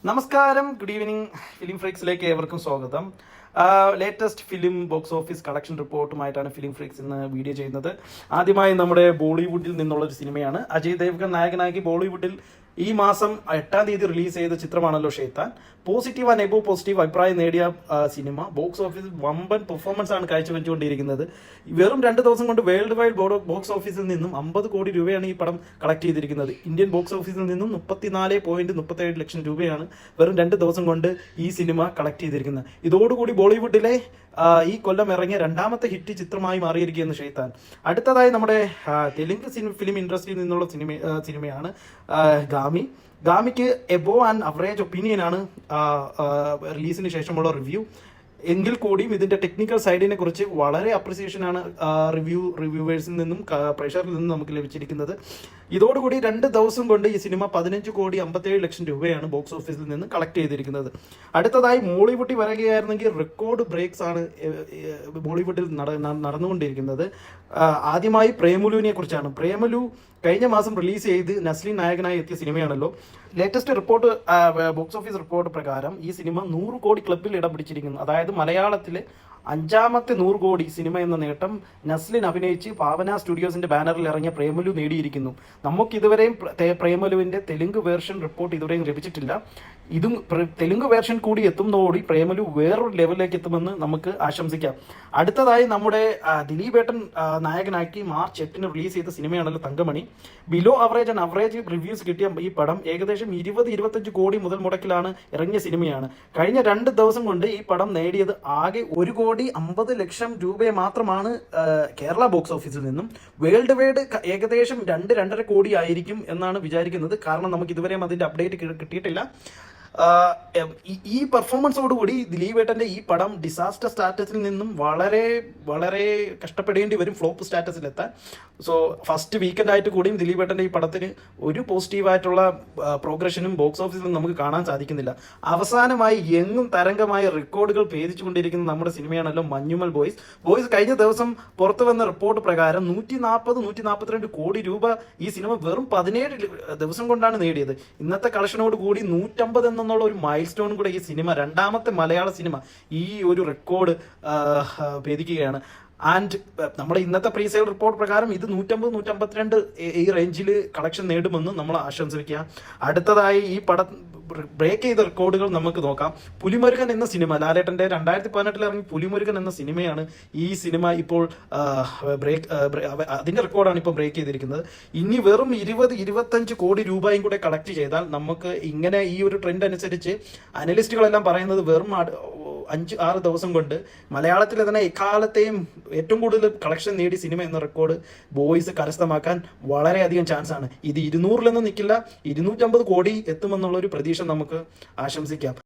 നമസ്കാരം, good evening. Film ഫ്രീക്സിലേക്ക് ഏവർക്കും സ്വാഗതം. Latest film box office collection റിപ്പോർട്ടുമായിട്ടാണ് ഫിലിം ഫ്രീക്സ് ഇന്ന് വീഡിയോ ചെയ്യുന്നത്. ആദ്യമായി നമ്മുടെ ബോളിവുഡിൽ നിന്നുള്ള ഒരു സിനിമയാണ്. അജയ് ദേവ്ഗൺ നായകനാക്കി ബോളിവുഡിൽ ഈ മാസം 8-ാം തീയതി റിലീസ് ചെയ്ത ചിത്രമാണല്ലോ ഷെയ്ത്താൻ. പോസിറ്റീവ് ആൻഡ് എബോ പോസിറ്റീവ് അഭിപ്രായം നേടിയ സിനിമ ബോക്സ് ഓഫീസിൽ വമ്പൻ പെർഫോമൻസ് ആണ് കാഴ്ചവെച്ചുകൊണ്ടിരിക്കുന്നത്. വെറും 2 ദിവസം കൊണ്ട് വേൾഡ് വൈഡ് ബോക്സ് ഓഫീസിൽ നിന്നും 50 കോടി രൂപയാണ് ഈ പടം കളക്ട് ചെയ്തിരിക്കുന്നത്. ഇന്ത്യൻ ബോക്സ് ഓഫീസിൽ നിന്നും 34.37 ലക്ഷം രൂപയാണ് വെറും 2 ദിവസം കൊണ്ട് ഈ സിനിമ കളക്ട് ചെയ്തിരിക്കുന്നത്. ഇതോടുകൂടി ബോളിവുഡിലെ ഈ കൊല്ലം ഇറങ്ങിയ 2ാമത്തെ ഹിറ്റ് ചിത്രമായി മാറിയിരിക്കുകയാണ് ഷെയ്ത്താൻ. അടുത്തതായി നമ്മുടെ തെലുങ്ക് ഫിലിം ഇൻഡസ്ട്രിയിൽ നിന്നുള്ള സിനിമയാണ് ഗാമിക്ക് എബോ ആൻഡ് അവറേജ് ഒപ്പീനിയനാണ് റിലീസിന് ശേഷമുള്ള റിവ്യൂ. എങ്കിൽ കൂടിയും ഇതിന്റെ ടെക്നിക്കൽ സൈഡിനെ കുറിച്ച് വളരെ അപ്രിസിയേഷനാണ് റിവ്യൂവേഴ്സിൽ നിന്നും പ്രേക്ഷകരിൽ നിന്നും നമുക്ക് ലഭിച്ചിരിക്കുന്നത്. ഇതോടുകൂടി 2 ദിവസം കൊണ്ട് ഈ സിനിമ 15.57 ലക്ഷം രൂപയാണ് ബോക്സ് ഓഫീസിൽ നിന്ന് കളക്ട് ചെയ്തിരിക്കുന്നത്. അടുത്തതായി മോളിവുഡിൽ വരികയായിരുന്നെങ്കിൽ റെക്കോർഡ് ബ്രേക്സ് ആണ് ബോളിവുഡിൽ നടന്നുകൊണ്ടിരിക്കുന്നത്. ആദ്യമായി പ്രേമലുവിനെ കുറിച്ചാണ്. പ്രേമലു കഴിഞ്ഞ മാസം റിലീസ് ചെയ്ത് നസ്ലിൻ നായകനായി എത്തിയ സിനിമയാണല്ലോ. Latest report, box office report പ്രകാരം ഈ സിനിമ 100 കോടി ക്ലബിൽ ഇടം പിടിച്ചിരിക്കുന്നു. അതായത് മലയാളത്തിലെ 5ാമത്തെ 100 കോടി സിനിമ എന്ന നേട്ടം നസ്ലിൻ അഭിനയിച്ച് പാവന സ്റ്റുഡിയോസിന്റെ ബാനറിൽ ഇറങ്ങിയ പ്രേമലു നേടിയിരിക്കുന്നു. നമുക്കിതുവരെയും പ്രേമലുവിന്റെ തെലുങ്ക് വേർഷൻ റിപ്പോർട്ട് ഇതുവരെയും ലഭിച്ചിട്ടില്ല. ഇതും തെലുങ്ക് വേർഷൻ കൂടി എത്തുന്നതോടെ പ്രേമലു വേറൊരു ലെവലിലേക്ക് എത്തുമെന്ന് നമുക്ക് ആശംസിക്കാം. അടുത്തതായി നമ്മുടെ ദിലീപ് ഏട്ടൻ നായകനാക്കി മാർച്ച് 8-ന് റിലീസ് ചെയ്ത സിനിമയാണല്ലോ Thankamani. Below average and average reviews കിട്ടിയ ഈ പടം ഏകദേശം 20-25 കോടി മുതൽ മുടക്കിലാണ് ഇറങ്ങിയ സിനിമയാണ്. കഴിഞ്ഞ 2 ദിവസം കൊണ്ട് ഈ പടം നേടിയത് ആകെ 1.50 ലക്ഷം രൂപയെ മാത്രമാണ് കേരള ബോക്സ് ഓഫീസിൽ നിന്നും. വേൾഡ് വൈഡ് ഏകദേശം 2-2.5 കോടി ആയിരിക്കും എന്നാണ് വിചാരിക്കുന്നത്. കാരണം നമുക്ക് ഇതുവരെയും അതിന്റെ അപ്ഡേറ്റ് കിട്ടിയിട്ടില്ല. ഈ പെർഫോമൻസോടുകൂടി ദിലീപ് ഏട്ടന്റെ ഈ പടം ഡിസാസ്റ്റർ സ്റ്റാറ്റസിൽ നിന്നും വളരെ വളരെ കഷ്ടപ്പെടേണ്ടി വരും ഫ്ലോപ്പ് സ്റ്റാറ്റസിലെത്താൻ. സോ ഫസ്റ്റ് വീക്കെൻഡ് ആയിട്ട് കൂടിയും ദിലീപ് ഏട്ടന്റെ ഈ പടത്തിന് ഒരു പോസിറ്റീവായിട്ടുള്ള പ്രോഗ്രഷനും ബോക്സ് ഓഫീസിൽ നമുക്ക് കാണാൻ സാധിക്കുന്നില്ല. അവസാനമായി എങ്ങും തരംഗമായ റെക്കോർഡുകൾ ഭേദിച്ചുകൊണ്ടിരിക്കുന്ന നമ്മുടെ സിനിമയാണല്ലോ മഞ്ഞുമൽ ബോയ്സ്. കഴിഞ്ഞ ദിവസം പുറത്തു വന്ന റിപ്പോർട്ട് പ്രകാരം 140-142 കോടി രൂപ ഈ സിനിമ വെറും 17 ദിവസം കൊണ്ടാണ് നേടിയത്. ഇന്നത്തെ കളക്ഷനോട് കൂടി 150 എന്നുള്ള ഒരു മൈൽ സ്റ്റോൺ കൂടെ ഈ സിനിമ 2ാമത്തെ മലയാള സിനിമ ഈ ഒരു റെക്കോർഡ് ഭേദിക്കുകയാണ്. ആൻഡ് നമ്മുടെ ഇന്നത്തെ പ്രീ സെയിൽ റിപ്പോർട്ട് പ്രകാരം ഇത് 150-152 ഈ റേഞ്ചിൽ കളക്ഷൻ നേടുമെന്ന് നമ്മൾ ആശംസിക്കുക. അടുത്തതായി ഈ പടം ബ്രേക്ക് ചെയ്ത റെക്കോർഡുകൾ നമുക്ക് നോക്കാം. പുലിമുരുകൻ എന്ന സിനിമ, ലാലേട്ടന്റെ 2018 ഇറങ്ങി പുലിമുരുകൻ എന്ന സിനിമയാണ് ഈ സിനിമ ഇപ്പോൾ അതിന്റെ റെക്കോർഡാണ് ഇപ്പോൾ ബ്രേക്ക് ചെയ്തിരിക്കുന്നത്. ഇനി വെറും 20-25 കോടി രൂപയും കൂടെ കളക്ട് ചെയ്താൽ നമുക്ക് ഇങ്ങനെ ഈ ഒരു ട്രെൻഡ് അനുസരിച്ച് അനലിസ്റ്റുകളെല്ലാം പറയുന്നത് വെറും 5-6 ദിവസം കൊണ്ട് മലയാളത്തിൽ തന്നെ എക്കാലത്തെയും ഏറ്റവും കൂടുതൽ കളക്ഷൻ നേടി സിനിമ എന്ന റെക്കോർഡ് ബോയ്സ് കരസ്ഥമാക്കാൻ വളരെയധികം ചാൻസ് ആണ്. ഇത് 200-ലൊന്നും നിൽക്കില്ല, 250 കോടി എത്തുമെന്നുള്ള ഒരു പ്രതീക്ഷ നമുക്ക് ആശംസിക്കാം.